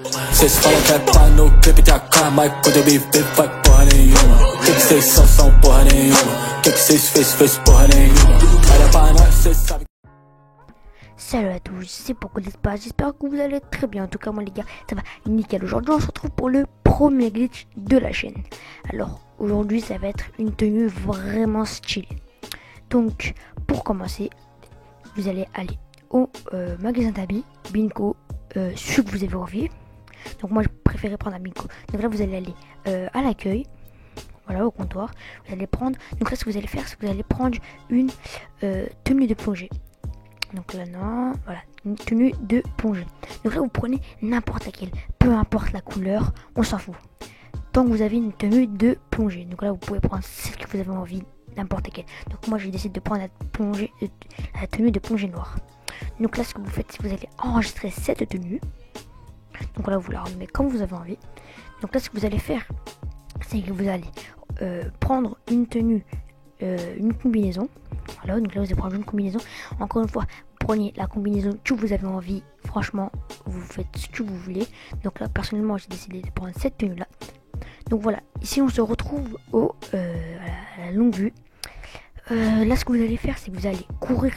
Vocês falam que é pá no clipe, tem a cara, mas quando eu me ver vai porra nenhuma. O que vocês são porra nenhuma. O que vocês fez porra nenhuma. Olha pra nós, cês sabem. Salut à tous, c'est Pogo d'Espace, j'espère que vous allez très bien. En tout cas moi les gars, ça va nickel. Aujourd'hui on se retrouve pour le premier glitch de la chaîne. Alors aujourd'hui ça va être une tenue vraiment stylée. Donc pour commencer, vous allez aller au magasin d'habits, Binco, celui que vous avez envie. Donc moi je préférais prendre un Binco. Donc là vous allez aller à l'accueil. Voilà, au comptoir, vous allez prendre, donc là ce que vous allez faire, c'est que vous allez prendre une tenue de plongée. Donc là non, voilà, une tenue de plongée. Donc là vous prenez n'importe laquelle, peu importe la couleur, on s'en fout. Tant que vous avez une tenue de plongée. Donc là vous pouvez prendre celle que vous avez envie, n'importe laquelle. Donc moi j'ai décidé de prendre la tenue de plongée noire. Donc là ce que vous faites, c'est que vous allez enregistrer cette tenue. Donc là vous la remettez comme vous avez envie. Donc là ce que vous allez faire, c'est que vous allez prendre une tenue, une combinaison. Voilà, donc là vous allez prendre une combinaison. Encore une fois, prenez la combinaison que vous avez envie. Franchement, vous faites ce que vous voulez. Donc là, personnellement, j'ai décidé de prendre cette tenue là. Donc voilà, ici on se retrouve à la longue vue. Là, ce que vous allez faire, c'est que vous allez courir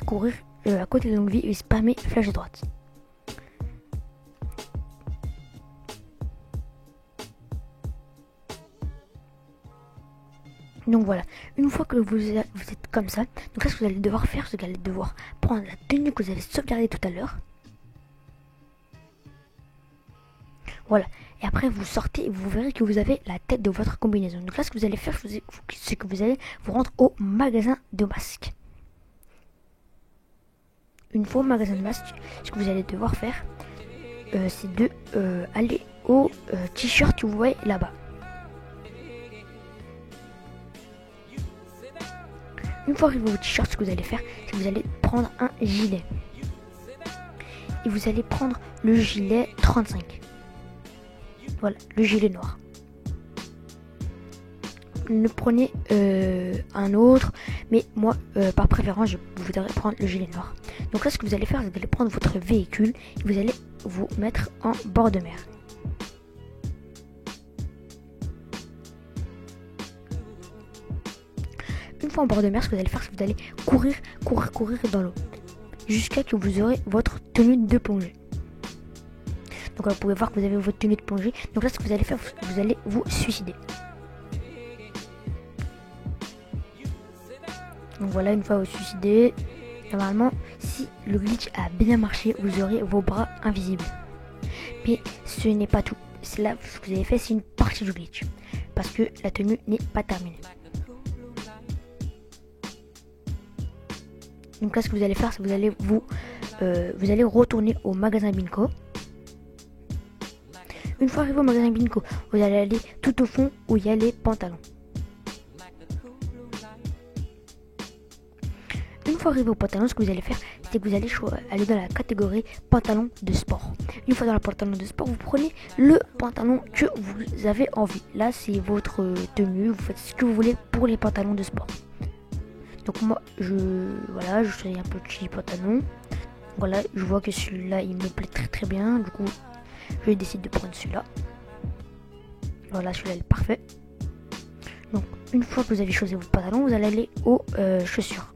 à côté de la longue vue et spammer flèche à droite. Donc voilà, une fois que vous êtes comme ça, donc là ce que vous allez devoir faire, c'est que vous allez devoir prendre la tenue que vous avez sauvegardée tout à l'heure. Voilà, et après vous sortez et vous verrez que vous avez la tête de votre combinaison. Donc là ce que vous allez faire, c'est que vous allez vous rendre au magasin de masques. Une fois au magasin de masques, ce que vous allez devoir faire, c'est de aller au t-shirt que vous voyez là-bas. Une fois arrivé au t-shirt, ce que vous allez faire, c'est que vous allez prendre un gilet. Et vous allez prendre le gilet 35. Voilà, le gilet noir. Ne prenez un autre, mais moi, par préférence, je voudrais prendre le gilet noir. Donc là, ce que vous allez faire, c'est que vous allez prendre votre véhicule et vous allez vous mettre en bord de mer. Une fois en bord de mer, ce que vous allez faire, c'est que vous allez courir dans l'eau jusqu'à ce que vous aurez votre tenue de plongée. Donc là, vous pouvez voir que vous avez votre tenue de plongée. Donc là, ce que vous allez faire, vous allez vous suicider. Donc voilà, une fois vous suicidez, normalement, si le glitch a bien marché, vous aurez vos bras invisibles. Mais ce n'est pas tout. C'est là, ce que vous avez fait, c'est une partie du glitch. Parce que la tenue n'est pas terminée. Donc là ce que vous allez faire, c'est que vous allez retourner au magasin Binco. Une fois arrivé au magasin Binco, vous allez aller tout au fond où il y a les pantalons. Une fois arrivé au pantalon, ce que vous allez faire, c'est que vous allez aller dans la catégorie pantalon de sport. Une fois dans le pantalon de sport, vous prenez le pantalon que vous avez envie. Là c'est votre tenue, vous faites ce que vous voulez pour les pantalons de sport. Donc moi je choisis un petit pantalon. Voilà, je vois que celui-là il me plaît très bien. Du coup je décide de prendre celui-là. Voilà, celui-là est parfait. Donc une fois que vous avez choisi votre pantalon, vous allez aller aux chaussures.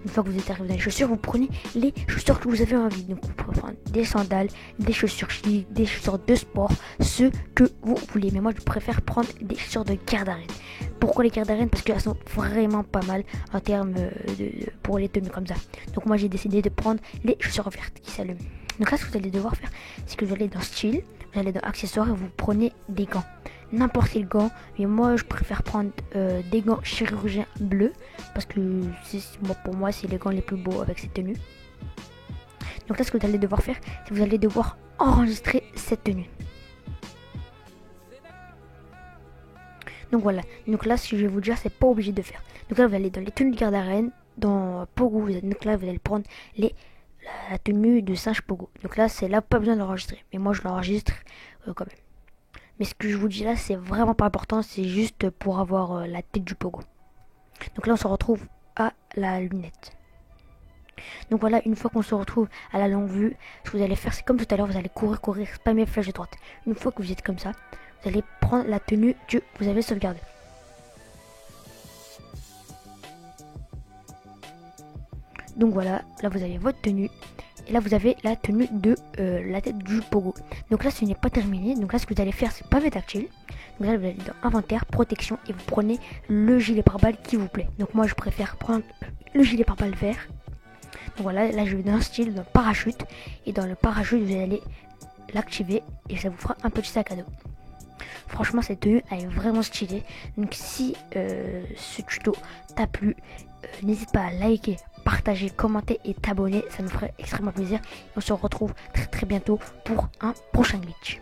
Une fois que vous êtes arrivé dans les chaussures, vous prenez les chaussures que vous avez envie. Donc vous pouvez prendre des sandales, des chaussures chic, des chaussures de sport, ce que vous voulez. Mais moi je préfère prendre des chaussures de garde arène. Pourquoi les gardes arène? Parce qu'elles sont vraiment pas mal en termes pour les tenues comme ça. Donc moi j'ai décidé de prendre les chaussures vertes qui s'allument. Donc là ce que vous allez devoir faire, c'est que vous allez dans style, vous allez dans accessoires et vous prenez des gants. N'importe quel gant, mais moi je préfère prendre des gants chirurgiens bleus parce que pour moi c'est les gants les plus beaux avec cette tenue. Donc là ce que vous allez devoir faire, c'est que vous allez devoir enregistrer cette tenue. Donc voilà, donc là ce que je vais vous dire, c'est pas obligé de faire. Donc là vous allez dans les tenues de garde arène, dans Pogo, donc là vous allez prendre la tenue de singe Pogo. Donc là c'est là pas besoin d'enregistrer, mais moi je l'enregistre quand même. Mais ce que je vous dis là, c'est vraiment pas important, c'est juste pour avoir la tête du Pogo. Donc là, on se retrouve à la lunette. Donc voilà, une fois qu'on se retrouve à la longue vue, ce que vous allez faire, c'est comme tout à l'heure, vous allez courir, spammer flèche de droite. Une fois que vous êtes comme ça, vous allez prendre la tenue que vous avez sauvegardée. Donc voilà, là vous avez votre tenue. Et là vous avez la tenue de la tête du pogo. Donc là ce n'est pas terminé. Donc là ce que vous allez faire, c'est pavé tactile. Donc là vous allez dans inventaire, protection, et vous prenez le gilet pare-balles qui vous plaît. Donc moi je préfère prendre le gilet pare-balles vert. Donc voilà, là je vais dans style, dans parachute. Et dans le parachute vous allez l'activer et ça vous fera un petit sac à dos. Franchement cette tenue elle est vraiment stylée. Donc si ce tuto t'a plu, n'hésite pas à liker, partager, commenter et t'abonner, ça nous ferait extrêmement plaisir. On se retrouve très bientôt pour un prochain glitch.